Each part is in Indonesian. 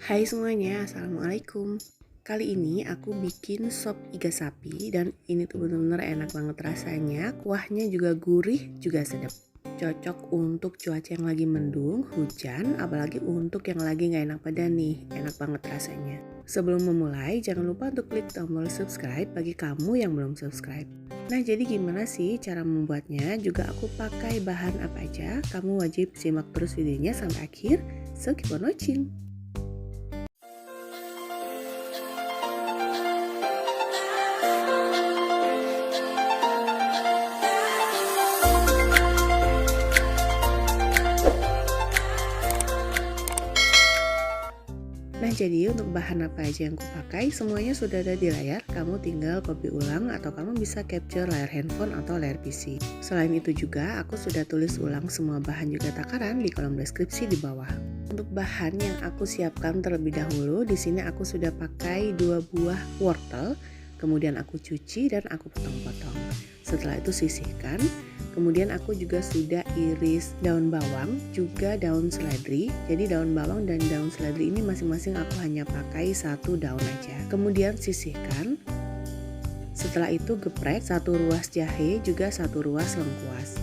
Hai semuanya, Assalamualaikum. Kali ini aku bikin sop iga sapi dan ini tuh bener-bener enak banget rasanya. Kuahnya juga gurih, juga sedap. Cocok untuk cuaca yang lagi mendung, hujan, apalagi untuk yang lagi gak enak badan nih. Enak banget rasanya. Sebelum memulai, jangan lupa untuk klik tombol subscribe bagi kamu yang belum subscribe. Nah, jadi gimana sih cara membuatnya? Juga aku pakai bahan apa aja? Kamu wajib simak terus videonya sampai akhir. So, keep on watching. Nah, jadi untuk bahan apa aja yang kupakai semuanya sudah ada di layar. Kamu tinggal copy ulang atau kamu bisa capture layar handphone atau layar PC. Selain itu juga aku sudah tulis ulang semua bahan juga takaran di kolom deskripsi di bawah. Untuk bahan yang aku siapkan terlebih dahulu, di sini aku sudah pakai 2 buah wortel, kemudian aku cuci dan aku potong-potong. Setelah itu sisihkan. Kemudian aku juga sudah iris daun bawang, juga daun seledri. Jadi daun bawang dan daun seledri ini masing-masing aku hanya pakai 1 daun aja. Kemudian sisihkan. Setelah itu geprek 1 ruas jahe, juga 1 ruas lengkuas.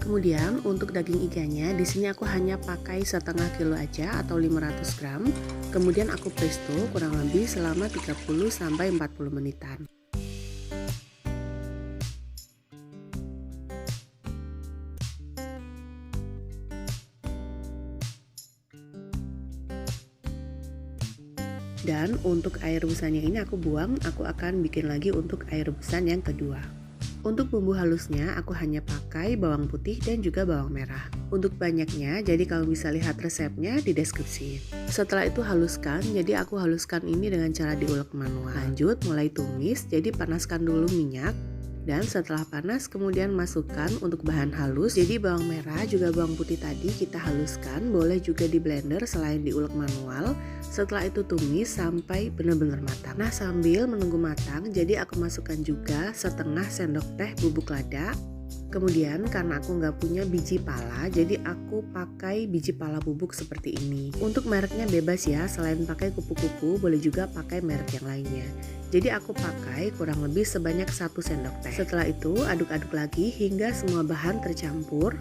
Kemudian untuk daging iganya di sini aku hanya pakai setengah kilo aja atau 500 gram. Kemudian aku presto kurang lebih selama 30 sampai 40 menitan. Dan untuk air rebusannya ini aku buang, aku akan bikin lagi untuk air rebusan yang kedua. Untuk bumbu halusnya aku hanya pakai bawang putih dan juga bawang merah. Untuk banyaknya, jadi kamu bisa lihat resepnya di deskripsi. Setelah itu haluskan, jadi aku haluskan ini dengan cara diulek manual. Lanjut mulai tumis, jadi panaskan dulu minyak. Dan setelah panas kemudian masukkan untuk bahan halus. Jadi bawang merah juga bawang putih tadi kita haluskan, boleh juga di blender selain diulek manual. Setelah itu tumis sampai benar-benar matang. Nah, sambil menunggu matang, jadi aku masukkan juga setengah sendok teh bubuk lada. Kemudian karena aku nggak punya biji pala, jadi aku pakai biji pala bubuk seperti ini. Untuk mereknya bebas ya, selain pakai kupu-kupu boleh juga pakai merek yang lainnya. Jadi aku pakai kurang lebih sebanyak 1 sendok teh. Setelah itu aduk-aduk lagi hingga semua bahan tercampur.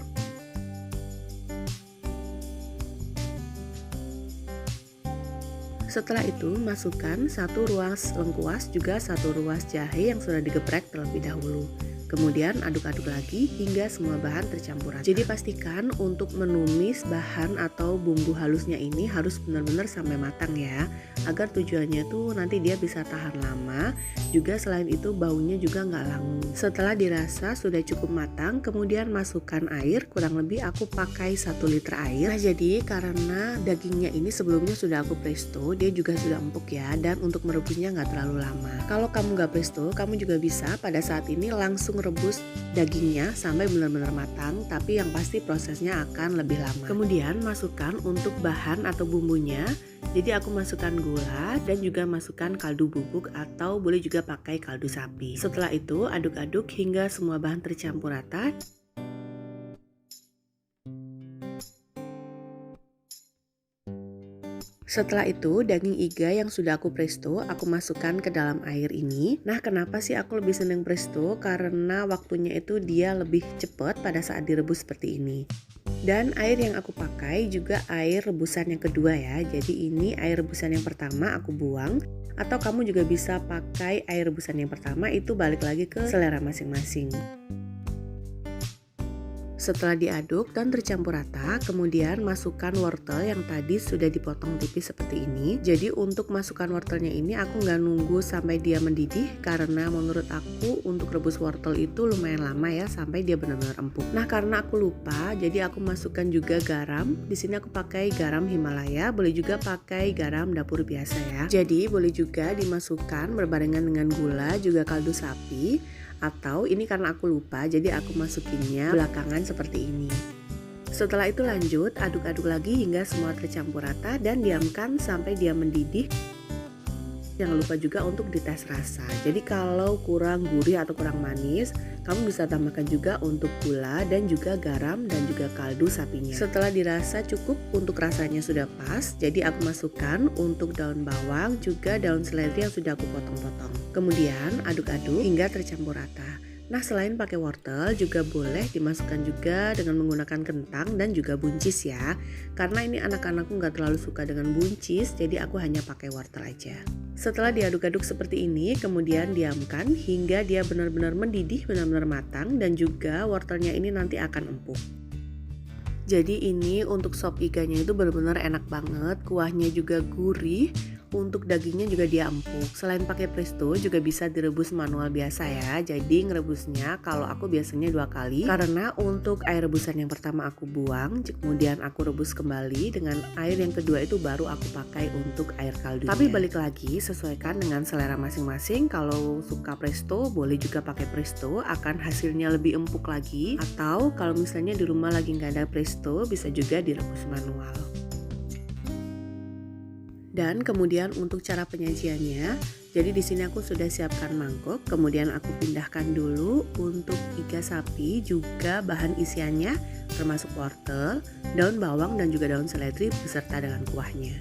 Setelah itu masukkan 1 ruas lengkuas juga 1 ruas jahe yang sudah digeprek terlebih dahulu. Kemudian aduk-aduk lagi hingga semua bahan tercampur rata. Jadi pastikan untuk menumis bahan atau bumbu halusnya ini harus benar-benar sampai matang ya, agar tujuannya tuh nanti dia bisa tahan lama. Juga selain itu baunya juga nggak langu. Setelah dirasa sudah cukup matang, kemudian masukkan air, kurang lebih aku pakai 1 liter air. Nah, jadi karena dagingnya ini sebelumnya sudah aku presto, dia juga sudah empuk ya, dan untuk merebusnya nggak terlalu lama. Kalau kamu nggak presto, kamu juga bisa pada saat ini langsung rebus dagingnya sampai benar-benar matang, tapi yang pasti prosesnya akan lebih lama. Kemudian masukkan untuk bahan atau bumbunya. Jadi aku masukkan gula dan juga masukkan kaldu bubuk atau boleh juga pakai kaldu sapi. Setelah itu aduk-aduk hingga semua bahan tercampur rata. Setelah itu daging iga yang sudah aku presto aku masukkan ke dalam air ini. Nah, kenapa sih aku lebih senang presto? Karena waktunya itu dia lebih cepat pada saat direbus seperti ini. Dan air yang aku pakai juga air rebusan yang kedua ya. Jadi ini air rebusan yang pertama aku buang. Atau kamu juga bisa pakai air rebusan yang pertama, itu balik lagi ke selera masing-masing. Setelah diaduk dan tercampur rata, kemudian masukkan wortel yang tadi sudah dipotong tipis seperti ini. Jadi untuk masukkan wortelnya ini aku nggak nunggu sampai dia mendidih, karena menurut aku untuk rebus wortel itu lumayan lama ya sampai dia benar-benar empuk. Nah, karena aku lupa, jadi aku masukkan juga garam. Di sini aku pakai garam Himalaya, boleh juga pakai garam dapur biasa ya. Jadi boleh juga dimasukkan berbarengan dengan gula juga kaldu sapi. Atau ini karena aku lupa, jadi aku masukinnya belakangan seperti ini. Setelah itu lanjut aduk-aduk lagi hingga semua tercampur rata dan diamkan sampai dia mendidih. Jangan lupa juga untuk dites rasa. Jadi kalau kurang gurih atau kurang manis, Kamu bisa tambahkan juga untuk gula dan juga garam dan juga kaldu sapinya. Setelah dirasa cukup untuk rasanya sudah pas, jadi aku masukkan untuk daun bawang juga daun seledri yang sudah aku potong-potong. Kemudian aduk-aduk hingga tercampur rata. Nah, selain pakai wortel juga boleh dimasukkan juga dengan menggunakan kentang dan juga buncis ya. Karena ini anak-anakku nggak terlalu suka dengan buncis, jadi aku hanya pakai wortel aja. Setelah diaduk-aduk seperti ini, kemudian diamkan hingga dia benar-benar mendidih, benar-benar matang, dan juga wortelnya ini nanti akan empuk. Jadi ini untuk sop iganya itu benar-benar enak banget, kuahnya juga gurih. Untuk dagingnya juga dia empuk. Selain pakai presto juga bisa direbus manual biasa ya. Jadi ngerebusnya kalau aku biasanya 2 kali. Karena untuk air rebusan yang pertama aku buang, kemudian aku rebus kembali. Dengan air yang kedua itu baru aku pakai untuk air kaldunya. Tapi balik lagi, sesuaikan dengan selera masing-masing. Kalau suka presto boleh juga pakai presto, akan hasilnya lebih empuk lagi. Atau kalau misalnya di rumah lagi nggak ada presto, bisa juga direbus manual. Dan kemudian untuk cara penyajiannya, jadi di sini aku sudah siapkan mangkok, kemudian aku pindahkan dulu untuk iga sapi juga bahan isiannya termasuk wortel, daun bawang dan juga daun seledri beserta dengan kuahnya.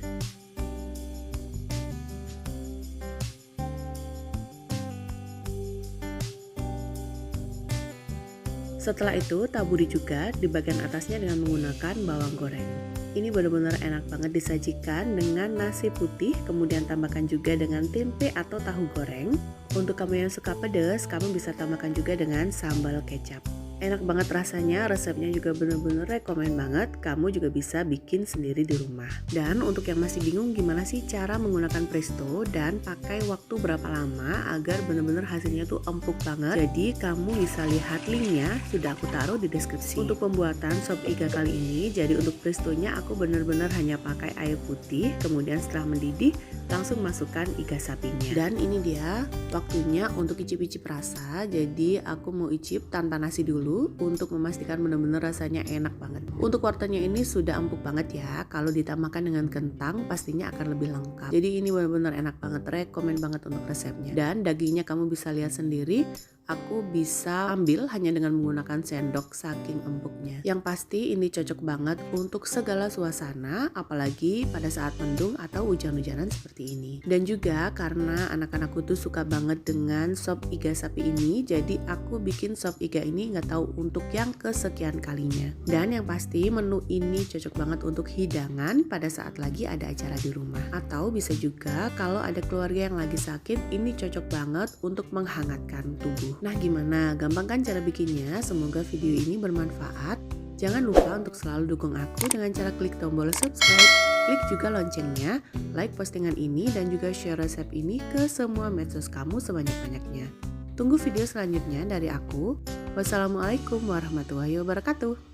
Setelah itu taburi juga di bagian atasnya dengan menggunakan bawang goreng. Ini benar-benar enak banget disajikan dengan nasi putih, kemudian tambahkan juga dengan tempe atau tahu goreng. Untuk kamu yang suka pedas, kamu bisa tambahkan juga dengan sambal kecap. Enak banget rasanya, resepnya juga bener-bener rekomen banget. Kamu juga bisa bikin sendiri di rumah. Dan untuk yang masih bingung gimana sih cara menggunakan presto dan pakai waktu berapa lama agar bener-bener hasilnya tuh empuk banget. Jadi kamu bisa lihat linknya, sudah aku taruh di deskripsi. Untuk pembuatan sop iga kali ini, jadi untuk prestonya aku bener-bener hanya pakai air putih. Kemudian setelah mendidih, langsung masukkan iga sapinya. Dan ini dia waktunya untuk icip-icip rasa. Jadi aku mau icip tanpa nasi dulu untuk memastikan benar-benar rasanya enak banget. Untuk wortelnya ini sudah empuk banget ya. Kalau ditambahkan dengan kentang pastinya akan lebih lengkap. Jadi ini benar-benar enak banget, rekomen banget untuk resepnya. Dan dagingnya kamu bisa lihat sendiri. Aku bisa ambil hanya dengan menggunakan sendok saking empuknya. Yang pasti ini cocok banget untuk segala suasana, apalagi pada saat mendung atau hujan-hujanan seperti ini. Dan juga karena anak-anakku tuh suka banget dengan sop iga sapi ini, jadi aku bikin sop iga ini nggak tahu untuk yang kesekian kalinya. Dan yang pasti menu ini cocok banget untuk hidangan pada saat lagi ada acara di rumah. Atau bisa juga kalau ada keluarga yang lagi sakit, ini cocok banget untuk menghangatkan tubuh. Nah gimana? Gampang kan cara bikinnya? Semoga video ini bermanfaat. Jangan lupa untuk selalu dukung aku dengan cara klik tombol subscribe, klik juga loncengnya, like postingan ini dan juga share resep ini ke semua medsos kamu sebanyak-banyaknya. Tunggu video selanjutnya dari aku. Wassalamualaikum warahmatullahi wabarakatuh.